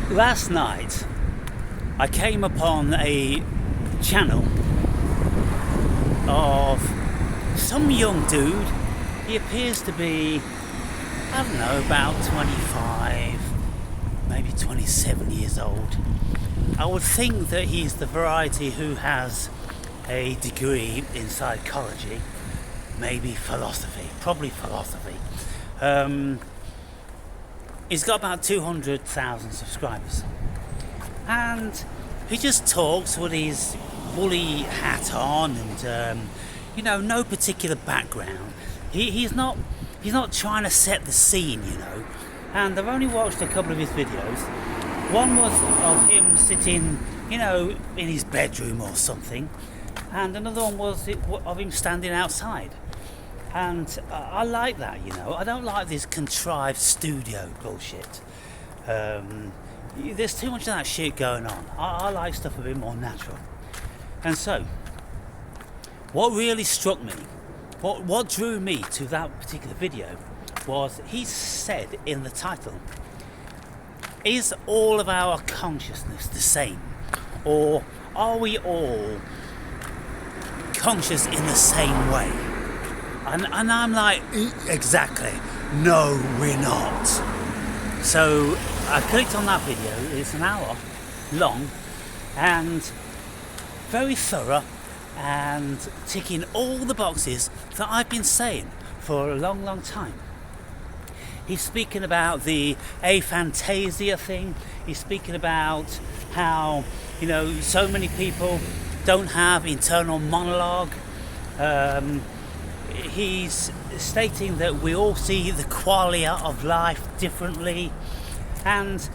Last night I came upon a channel of some young dude. He appears to be, I don't know, about 25, maybe 27 years old. I would think that he's the variety who has a degree in psychology, maybe philosophy, probably philosophy. He's got about 200,000 subscribers, and he just talks with his woolly hat on, and no particular background. He's not trying to set the scene, And I've only watched a couple of his videos. One was of him sitting, in his bedroom or something, and another one was of him standing outside. And I like that, I don't like this contrived studio bullshit. There's too much of that shit going on. I like stuff a bit more natural. And so, what really struck me, what drew me to that particular video, was he said in the title, is all of our consciousness the same? Or are we all conscious in the same way? And I'm like, exactly, no, we're not. So I clicked on that video. It's an hour long and very thorough and ticking all the boxes that I've been saying for a long time. He's speaking about the aphantasia thing. He's speaking about how, so many people don't have internal monologue. He's stating that we all see the qualia of life differently, and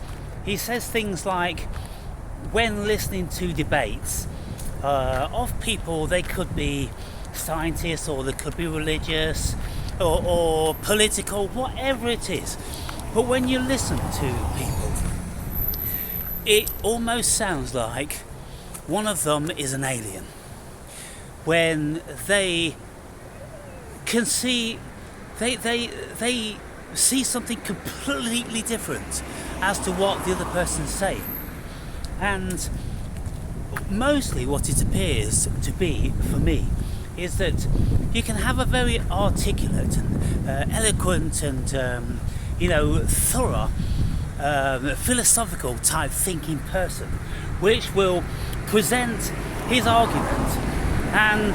he says things like, when listening to debates of people, they could be scientists or they could be religious or political, whatever it is, but when you listen to people, it almost sounds like one of them is an alien when they can see they see something completely different as to what the other person's saying. And mostly what it appears to be for me is that you can have a very articulate and eloquent and thorough philosophical type thinking person which will present his argument, and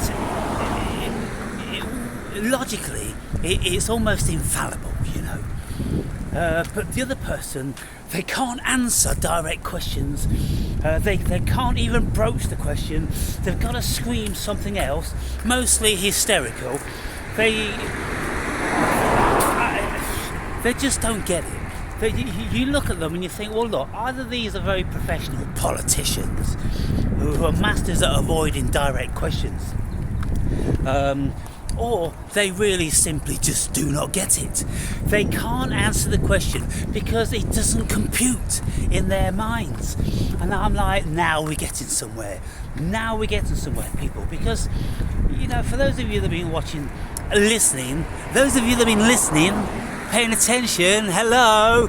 logically it's almost infallible, but the other person, they can't answer direct questions. They can't even broach the question. They've got to scream something else, mostly hysterical. They just don't get it. You look at them and you think, well, look, either these are very professional politicians who are masters at avoiding direct questions, or they really simply just do not get it. They can't answer the question because it doesn't compute in their minds. And I'm like, now we're getting somewhere, people, because for those of you that have been watching, listening, paying attention, hello,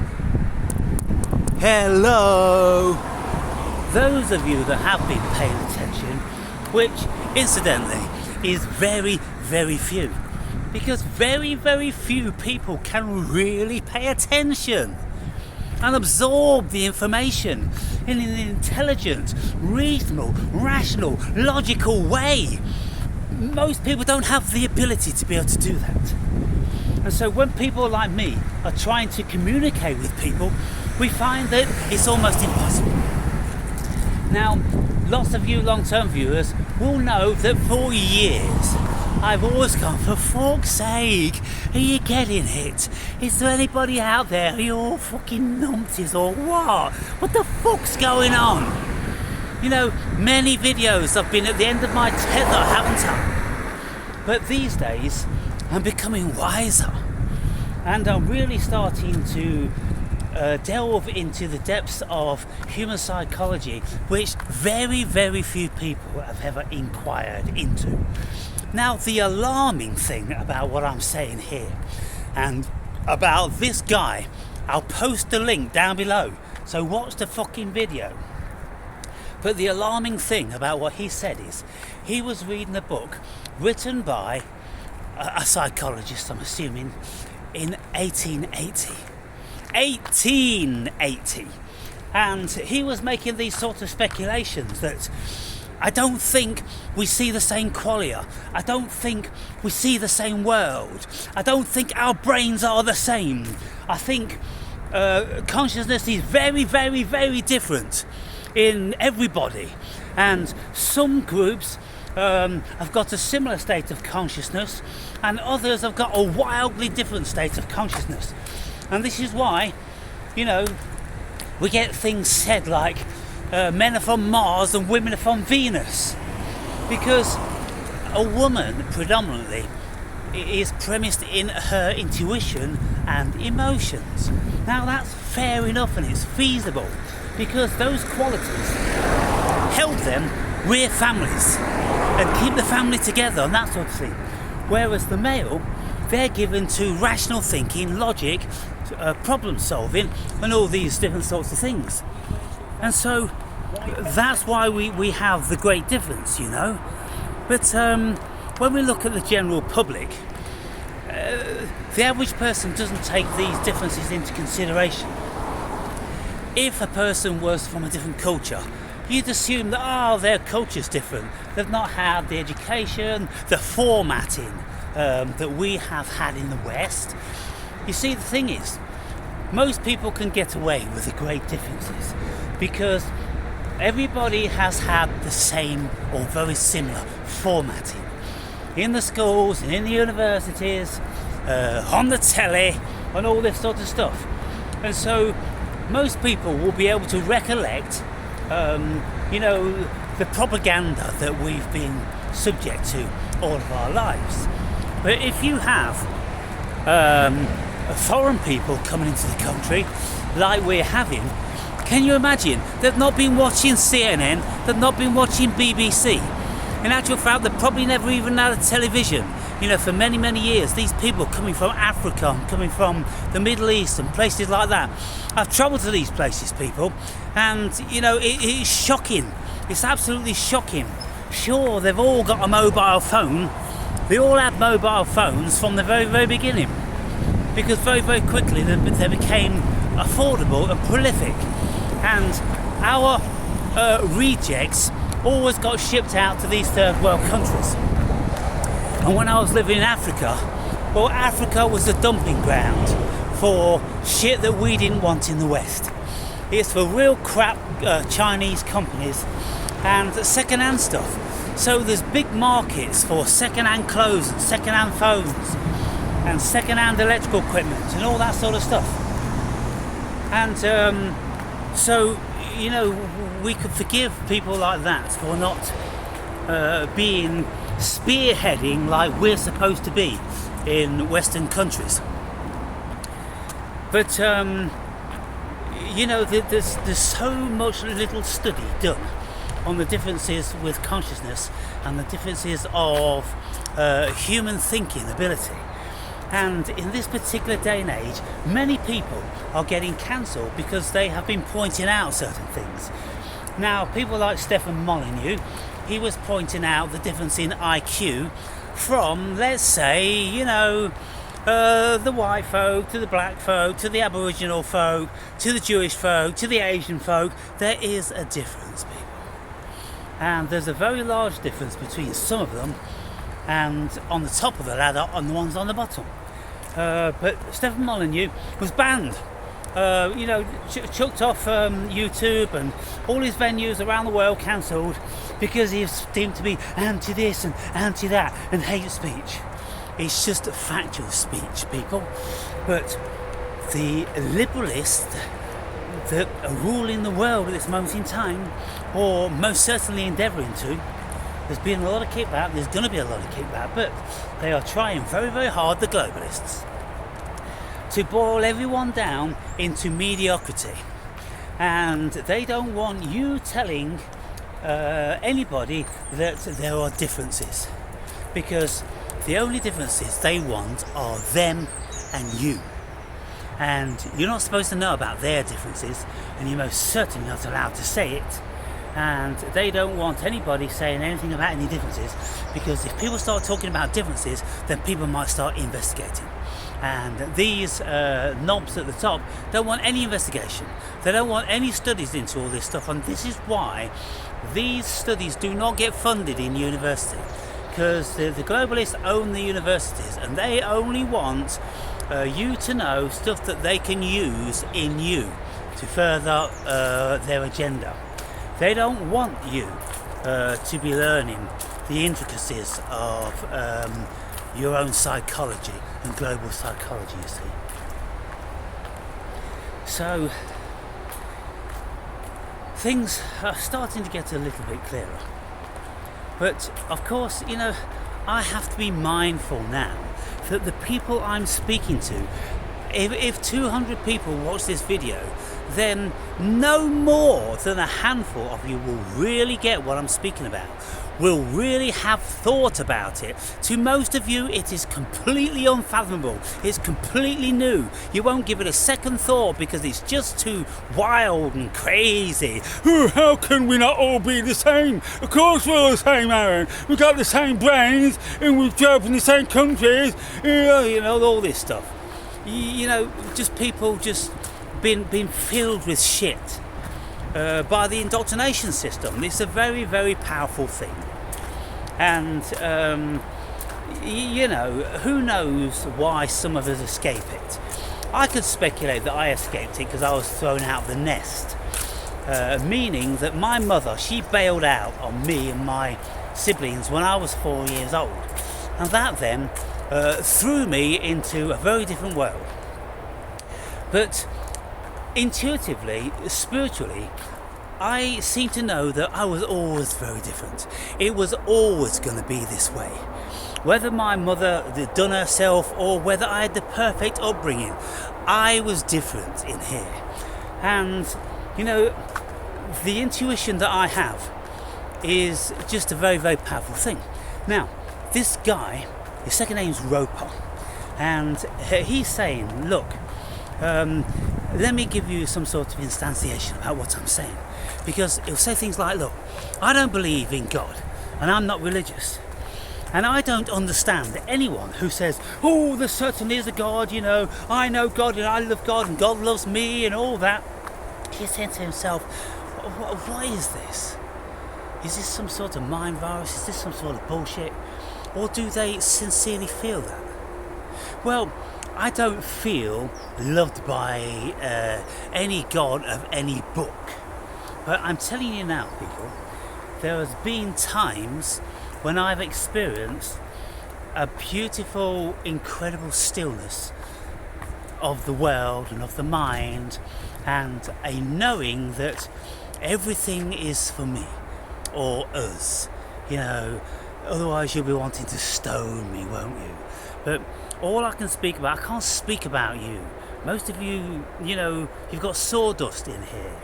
those of you that have been paying attention, which incidentally is very, very few, because very, very few people can really pay attention and absorb the information in an intelligent, reasonable, rational, logical way. Most people don't have the ability to be able to do that. And so when people like me are trying to communicate with people, we find that it's almost impossible. Now, lots of you long-term viewers will know that for years I've always gone, for fuck's sake, are you getting it? Is there anybody out there? Are you all fucking numpties or what? What the fuck's going on? Many videos I've been at the end of my tether, haven't I? But these days I'm becoming wiser, and I'm really starting to delve into the depths of human psychology, which very, very few people have ever inquired into. Now, the alarming thing about what I'm saying here and about this guy, I'll post the link down below So watch the fucking video. But the alarming thing about what he said is, he was reading a book written by a psychologist, I'm assuming, in 1880. 1880! And he was making these sort of speculations that I don't think we see the same qualia. I don't think we see the same world. I don't think our brains are the same. I think consciousness is very, very, very different in everybody. And some groups have got a similar state of consciousness, and others have got a wildly different state of consciousness. And this is why, we get things said like men are from Mars and women are from Venus, because a woman predominantly is premised in her intuition and emotions. Now that's fair enough and it's feasible, because those qualities help them rear families and keep the family together and that sort of thing. Whereas the male, they're given to rational thinking, logic, problem solving and all these different sorts of things. And so that's why we have the great difference, But when we look at the general public, the average person doesn't take these differences into consideration. If a person was from a different culture, you'd assume that, their culture's different. They've not had the education, the formatting that we have had in the West. You see, the thing is, most people can get away with the great differences because everybody has had the same or very similar formatting in the schools and in the universities, on the telly and all this sort of stuff. And so most people will be able to recollect the propaganda that we've been subject to all of our lives. But if you have foreign people coming into the country like we're having, can you imagine? They've not been watching CNN, they've not been watching BBC. In actual fact, they've probably never even had a television. For many, many years, these people coming from Africa, coming from the Middle East and places like that. I've travelled to these places, people, and, it's shocking. It's absolutely shocking. Sure, they've all got a mobile phone. They all had mobile phones from the very, very beginning, because very, very quickly they became affordable and prolific. And our rejects always got shipped out to these third world countries. And when I was living in Africa, Africa was a dumping ground for shit that we didn't want in the West. It's for real crap Chinese companies and second-hand stuff. So there's big markets for second-hand clothes and second-hand phones and second-hand electrical equipment and all that sort of stuff. And so, we could forgive people like that for not being spearheading like we're supposed to be in Western countries. But, there's so much little study done on the differences with consciousness and the differences of human thinking ability. And in this particular day and age, many people are getting cancelled because they have been pointing out certain things. Now, people like Stefan Molyneux, he was pointing out the difference in IQ from, let's say, the white folk to the black folk to the Aboriginal folk to the Jewish folk to the Asian folk. There is a difference, people. And there's a very large difference between some of them and on the top of the ladder and the ones on the bottom. But Stefan Molyneux was banned, chucked off YouTube, and all his venues around the world cancelled because he was deemed to be anti-this and anti-that and hate speech. It's just factual speech, people. But the liberalists that are ruling the world at this moment in time, or most certainly endeavouring to, there's been a lot of kickback, there's going to be a lot of kickback, but they are trying very, very hard, the globalists, to boil everyone down into mediocrity. And they don't want you telling anybody that there are differences, because the only differences they want are them and you. and you're not supposed to know about their differences, and you're most certainly not allowed to say it. And they don't want anybody saying anything about any differences, because if people start talking about differences, then people might start investigating. And these knobs at the top don't want any investigation. They don't want any studies into all this stuff, and this is why these studies do not get funded in university, because the globalists own the universities, and they only want you to know stuff that they can use in you to further their agenda. They don't want you to be learning the intricacies of your own psychology and global psychology, you see. So things are starting to get a little bit clearer. But of course, I have to be mindful now that the people I'm speaking to, if 200 people watch this video, then no more than a handful of you will really get what I'm speaking about, will really have thought about it. To most of you, it is completely unfathomable. It's completely new. You won't give it a second thought because it's just too wild and crazy. How can we not all be the same? Of course we're all the same, Aaron. We've got the same brains and we grew up in the same countries. All this stuff. Just people just been filled with shit by the indoctrination system. It's a very, very powerful thing. And, who knows why some of us escape it. I could speculate that I escaped it because I was thrown out of the nest. Meaning that my mother, she bailed out on me and my siblings when I was 4 years old. And that then threw me into a very different world. But intuitively, spiritually, I seem to know that I was always very different. It was always going to be this way. Whether my mother had done herself or whether I had the perfect upbringing, I was different in here. And, the intuition that I have is just a very, very powerful thing. Now, this guy, his second name's Roper, and he's saying, look, let me give you some sort of instantiation about what I'm saying, because he'll say things like, look, I don't believe in God and I'm not religious, and I don't understand anyone who says, oh, there certainly is a God, I know God and I love God and God loves me and all that. He's saying to himself, what is this? Is this some sort of mind virus? Is this some sort of bullshit? Or do they sincerely feel that? Well, I don't feel loved by any god of any book. But I'm telling you now, people, there has been times when I've experienced a beautiful, incredible stillness of the world and of the mind, and a knowing that everything is for me or us. Otherwise you'll be wanting to stone me, won't you? But all I can speak about, I can't speak about you. Most of you, you've got sawdust in here,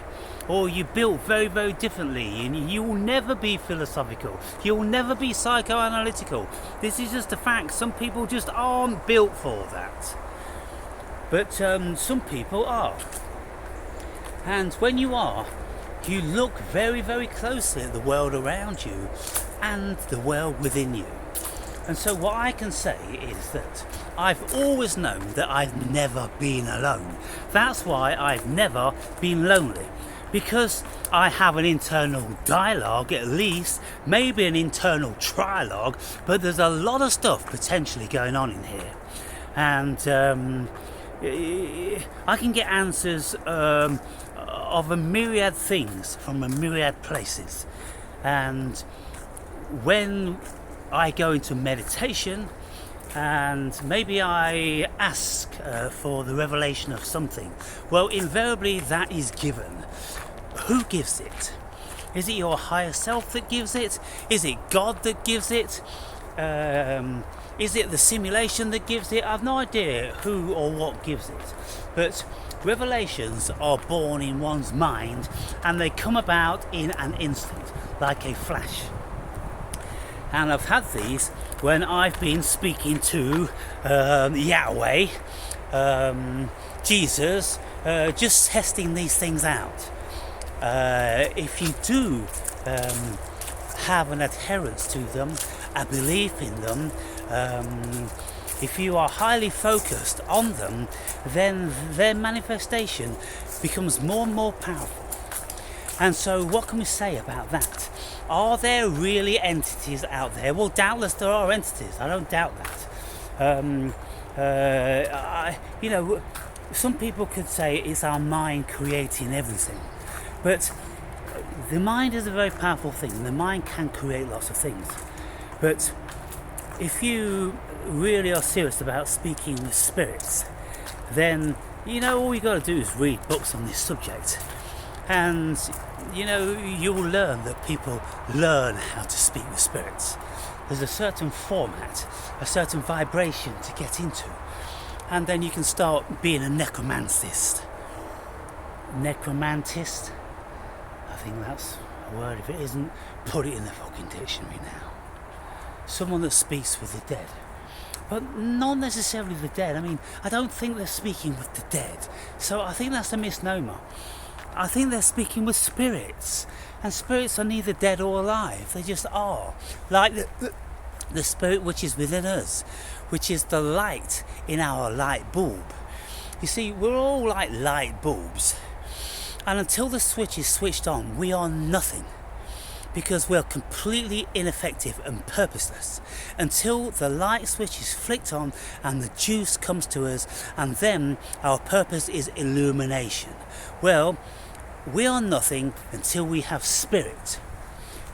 or you built very, very differently, and you will never be philosophical. You will never be psychoanalytical. This is just a fact. Some people just aren't built for that. But some people are. And when you are, you look very, very closely at the world around you and the world within you. And so what I can say is that I've always known that I've never been alone. That's why I've never been lonely. Because I have an internal dialogue, at least, maybe an internal trialogue, but there's a lot of stuff potentially going on in here. And I can get answers of a myriad things from a myriad places. And when I go into meditation and maybe I ask for the revelation of something, well, invariably that is given. Who gives it? Is it your higher self that gives it? Is it God that gives it? Is it the simulation that gives it? I've no idea who or what gives it. But revelations are born in one's mind, and they come about in an instant, like a flash. And I've had these when I've been speaking to Yahweh, Jesus, just testing these things out. If you do have an adherence to them, a belief in them, if you are highly focused on them, then their manifestation becomes more and more powerful. And so what can we say about that? Are there really entities out there? Well, doubtless there are entities. I don't doubt that. Some people could say it's our mind creating everything. But the mind is a very powerful thing. The mind can create lots of things. But if you really are serious about speaking with spirits, then all you got to do is read books on this subject, and you will learn that people learn how to speak with spirits. There's a certain format, a certain vibration to get into, and then you can start being a necromantist. Necromantist? I think that's a word. If it isn't, put it in the fucking dictionary now. Someone that speaks with the dead. But not necessarily the dead. I mean, I don't think they're speaking with the dead. So I think that's a misnomer. I think they're speaking with spirits. And spirits are neither dead or alive. They just are. Like the spirit which is within us, which is the light in our light bulb. You see, we're all like light bulbs. And until the switch is switched on, we are nothing. Because we're completely ineffective and purposeless until the light switch is flicked on and the juice comes to us, and then our purpose is illumination. Well, we are nothing until we have spirit.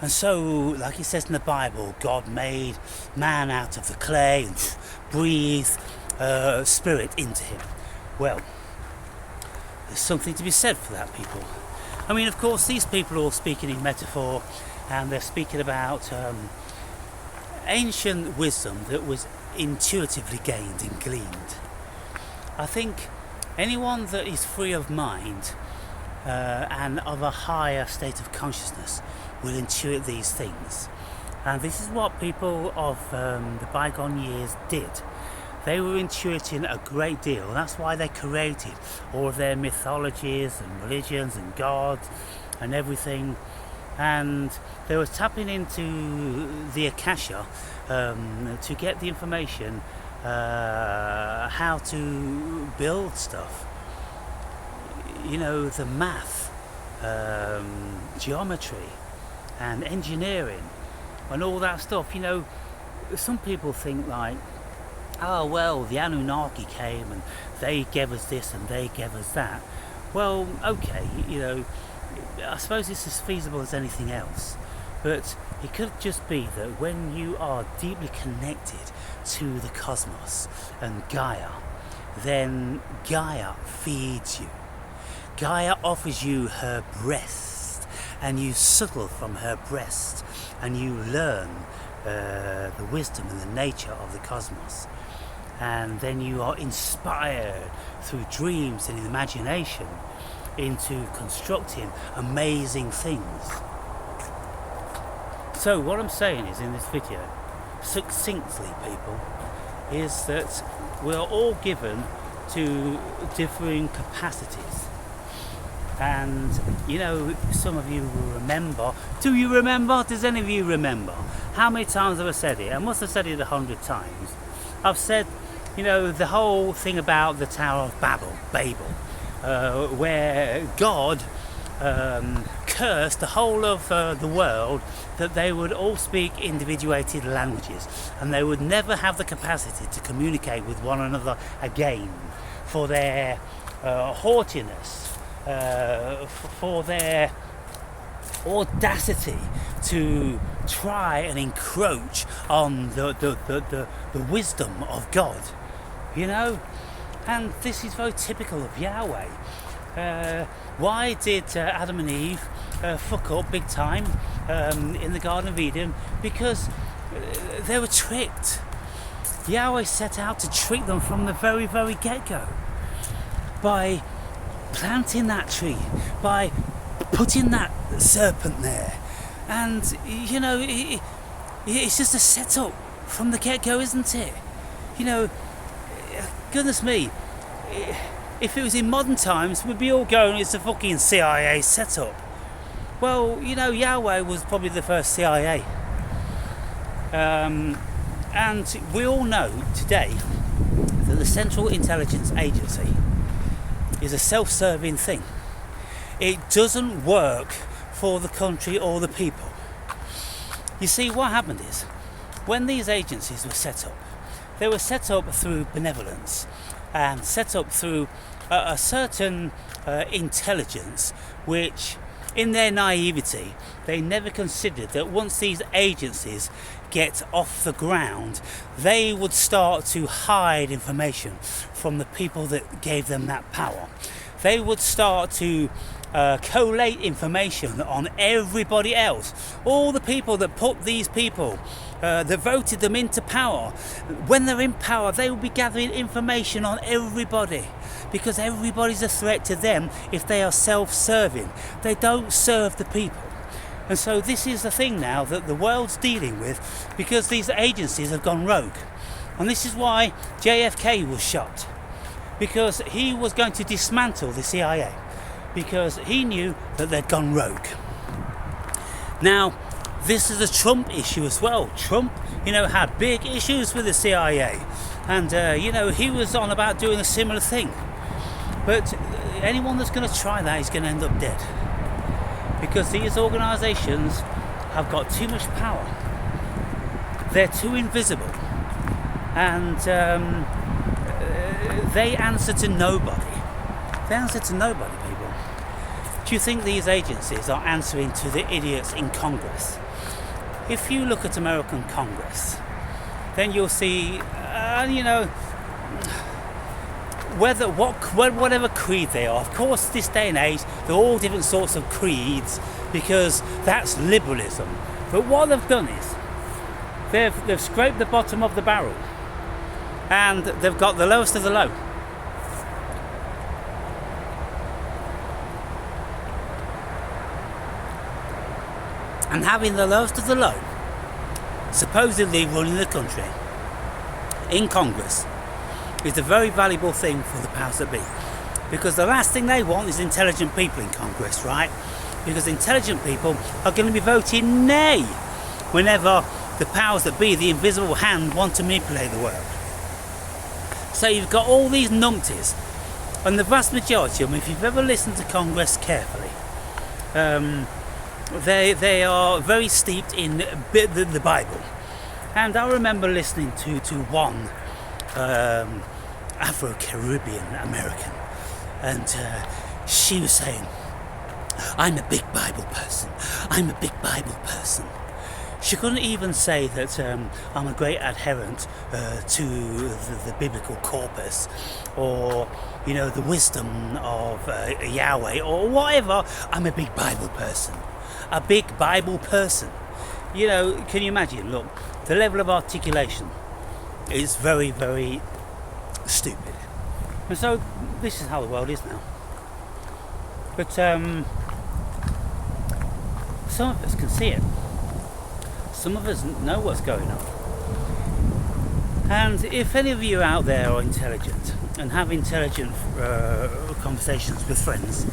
And so, like it says in the Bible, God made man out of the clay and breathed spirit into him. Well, there's something to be said for that, people. I mean, of course, these people are all speaking in metaphor, and they're speaking about ancient wisdom that was intuitively gained and gleaned. I think anyone that is free of mind and of a higher state of consciousness will intuit these things. And this is what people of the bygone years did. They were intuiting a great deal. That's why they created all of their mythologies and religions and gods and everything. And they were tapping into the Akasha to get the information how to build stuff. The math, geometry and engineering and all that stuff. Some people think like, oh well, the Anunnaki came and they gave us this and they gave us that. Well, okay, I suppose it's as feasible as anything else, but it could just be that when you are deeply connected to the cosmos and Gaia, then Gaia feeds you. Gaia offers you her breast, and you suckle from her breast, and you learn the wisdom and the nature of the cosmos. And then you are inspired through dreams and imagination into constructing amazing things. So what I'm saying is, in this video, succinctly, people, is that we're all given to differing capacities. And some of you will remember. Do you remember? Does any of you remember? How many times have I said it? I must have said it 100 times. I've said, the whole thing about the Tower of Babel, where God cursed the whole of the world that they would all speak individuated languages, and they would never have the capacity to communicate with one another again for their haughtiness, for their audacity to try and encroach on the wisdom of God, and this is very typical of Yahweh. Why did Adam and Eve fuck up big time in the Garden of Eden? Because they were tricked. Yahweh set out to trick them from the very, very get-go by planting that tree, by putting that serpent there. And, it's just a setup from the get-go, isn't it? Goodness me, if it was in modern times, we'd be all going, it's a fucking CIA setup. Well, Yahweh was probably the first CIA. And we all know today that the Central Intelligence Agency is a self-serving thing. It doesn't work for the country or the people. You see, what happened is, when these agencies were set up, they were set up through benevolence and set up through a certain intelligence which, in their naivety, they never considered that once these agencies get off the ground, they would start to hide information from the people that gave them that power. They would start to collate information on everybody else. All the people that put these people, that voted them into power, when they're in power, they will be gathering information on everybody, because everybody's a threat to them if they are self-serving. They don't serve the people. And so this is the thing now that the world's dealing with, because these agencies have gone rogue. And this is why JFK was shot, because he was going to dismantle the CIA, because he knew that they'd gone rogue. Now, this is a Trump issue as well. Trump, had big issues with the CIA, and he was on about doing a similar thing. But anyone that's going to try that is going to end up dead, because these organisations have got too much power. They're too invisible, and they answer to nobody. They answer to nobody, people. Do you think these agencies are answering to the idiots in Congress? If you look at American Congress, then you'll see, whatever creed they are. Of course, this day and age, they're all different sorts of creeds, because that's liberalism. But what they've done is, they've scraped the bottom of the barrel, and they've got the lowest of the low. And having the lowest of the low supposedly running the country in Congress is a very valuable thing for the powers that be, because the last thing they want is intelligent people in Congress, right? Because intelligent people are going to be voting nay whenever the powers that be, the invisible hand, want to manipulate the world. So you've got all these numpties, and the vast majority of them, if you've ever listened to Congress carefully, they are very steeped in the Bible. And I remember listening to one Afro-Caribbean American, and she was saying, I'm a big Bible person. I'm a big Bible person. She couldn't even say that I'm a great adherent to the biblical corpus, or the wisdom of Yahweh, or whatever. I'm a big Bible person. A big Bible person. Can you imagine? Look, the level of articulation is very, very stupid. And so this is how the world is now. But some of us can see it. Some of us know what's going on. And if any of you out there are intelligent and have intelligent conversations with friends,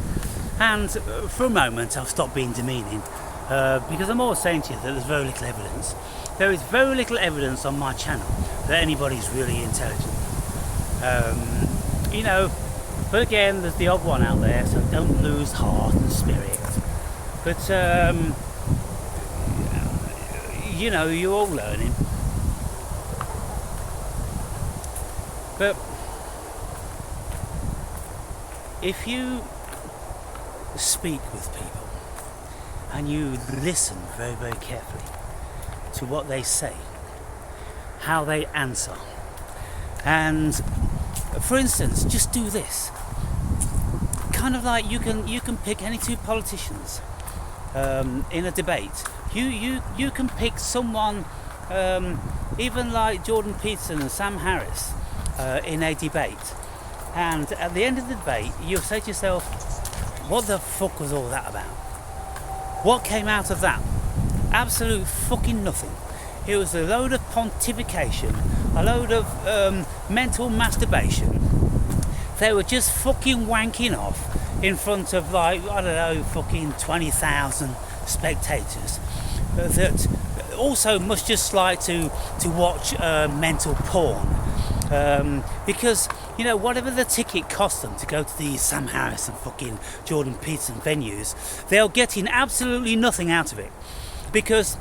and for a moment I'll stop being demeaning, because I'm always saying to you that there's very little evidence. There is very little evidence on my channel that anybody's really intelligent. But again, there's the odd one out there, so don't lose heart and spirit. But you're all learning. But if you speak with people and you listen very, very carefully to what they say, how they answer, and for instance, just do this. Kind of like you can pick any two politicians in a debate. You can pick someone, even like Jordan Peterson and Sam Harris, in a debate, and at the end of the debate you'll say to yourself, what the fuck was all that about? What came out of that? Absolute fucking nothing. It was a load of pontification, a load of mental masturbation, they were just fucking wanking off in front of, like, I don't know, fucking 20,000 spectators that also must just like to watch mental porn. Because, you know, whatever the ticket cost them to go to the Sam Harris and fucking Jordan Peterson venues, they're getting absolutely nothing out of it. Because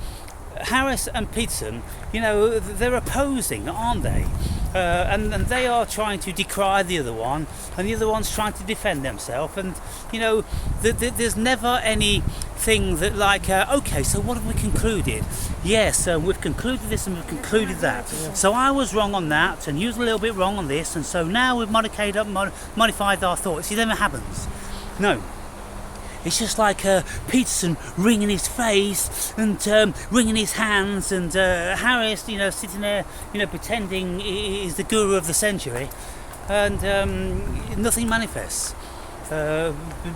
Harris and Peterson, you know, they're opposing, aren't they? And they are trying to decry the other one, and the other one's trying to defend themselves. And, you know, there's never anything that, like, okay, so what have we concluded? Yes, we've concluded this and we've concluded that. So I was wrong on that, and you was a little bit wrong on this, and so now we've modified our thoughts. It never happens. No. It's just like Peterson wringing his face and wringing his hands, and Harris, you know, sitting there, you know, pretending he's the guru of the century, and nothing manifests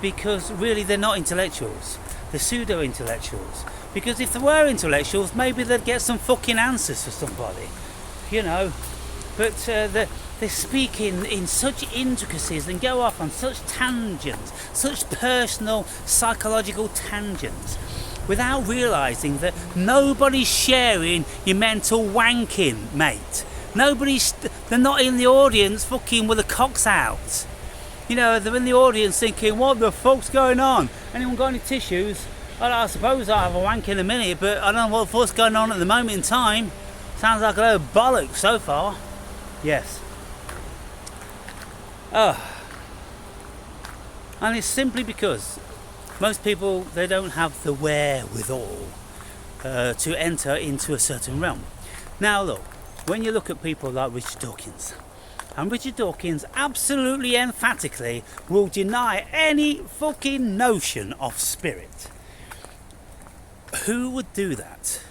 because really they're not intellectuals. They're pseudo-intellectuals. Because if they were intellectuals, maybe they'd get some fucking answers for somebody, you know. But they speak in such intricacies and go off on such tangents, such personal psychological tangents, without realising that nobody's sharing your mental wanking, mate. They're not in the audience fucking with the cocks out. You know, they're in the audience thinking, what the fuck's going on? Anyone got any tissues? Well, I suppose I'll have a wank in a minute, but I don't know what the fuck's going on at the moment in time. Sounds like a load of bollocks so far. Yes. And it's simply because most people, they don't have the wherewithal to enter into a certain realm. Now look, when you look at people like Richard Dawkins, and Richard Dawkins absolutely emphatically will deny any fucking notion of spirit. Who would do that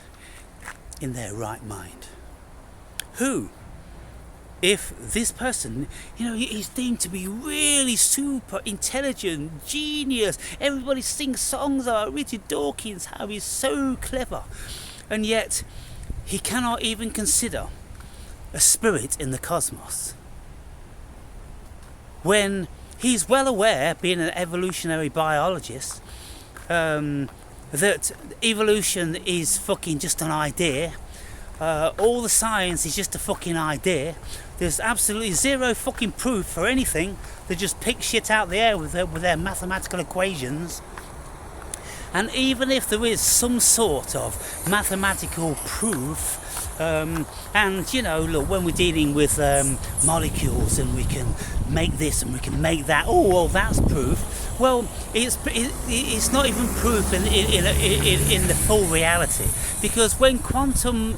in their right mind? Who? If this person, you know, he's deemed to be really super intelligent, genius, everybody sings songs about Richard Dawkins, how he's so clever, and yet he cannot even consider a spirit in the cosmos, when he's well aware, being an evolutionary biologist, that evolution is fucking just an idea. All the science is just a fucking idea. There's absolutely zero fucking proof for anything. They just pick shit out the air with their mathematical equations. And even if there is some sort of mathematical proof, and, you know, look, when we're dealing with molecules and we can make this and we can make that, oh, well, that's proof. Well, it's not even proof in the full reality, because when quantum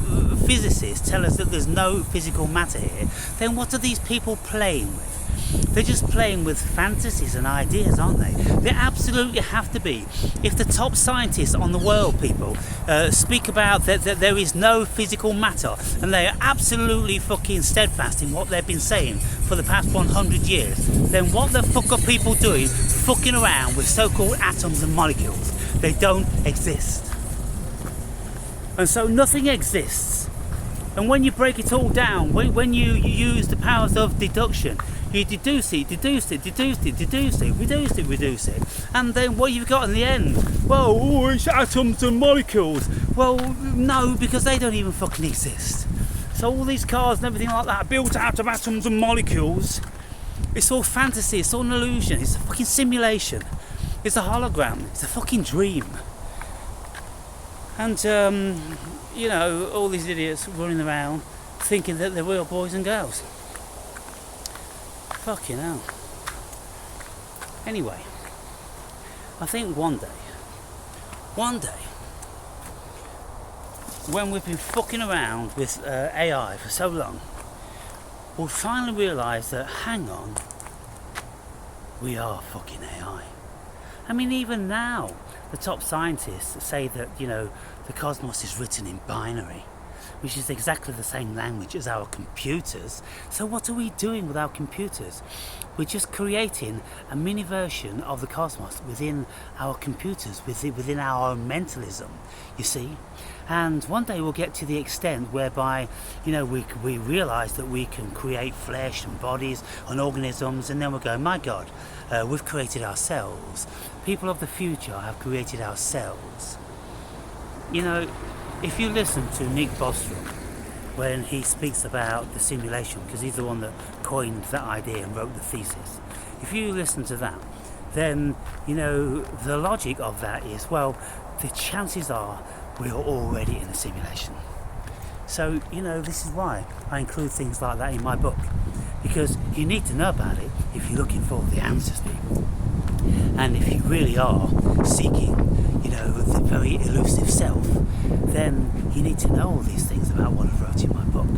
physicists tell us that there's no physical matter here, then what are these people playing with? They're just playing with fantasies and ideas, aren't they? They absolutely have to be. If the top scientists on the world, people, speak about that there is no physical matter, and they are absolutely fucking steadfast in what they've been saying for the past 100 years, then what the fuck are people doing fucking around with so-called atoms and molecules? They don't exist. And so nothing exists. And when you break it all down, when you use the powers of deduction, you deduce it, reduce it. And then what you've got in the end? Well, it's atoms and molecules. Well, no, because they don't even fucking exist. So all these cars and everything like that built out of atoms and molecules, it's all fantasy, it's all an illusion, it's a fucking simulation. It's a hologram, it's a fucking dream. And, you know, all these idiots running around thinking that they're real boys and girls. Fucking hell. Anyway, I think one day, when we've been fucking around with AI for so long, we'll finally realise that, hang on, we are fucking AI. I mean, even now, the top scientists say that, you know, the cosmos is written in binary. which is exactly the same language as our computers. So what are we doing with our computers? We're just creating a mini version of the cosmos within our computers, within our own mentalism, you see. And one day we'll get to the extent whereby, we realise that we can create flesh and bodies and organisms, and then we'll go, my God, we've created ourselves. People of the future have created ourselves. If you listen to Nick Bostrom when he speaks about the simulation, because he's the one that coined that idea and wrote the thesis, if you listen to that, then the logic of that is, well, the chances are we are already in a simulation. So this is why I include things like that in my book, because you need to know about it if you're looking for the answers, people. And if you really are seeking the very elusive self, then you need to know all these things about what I've wrote in my book.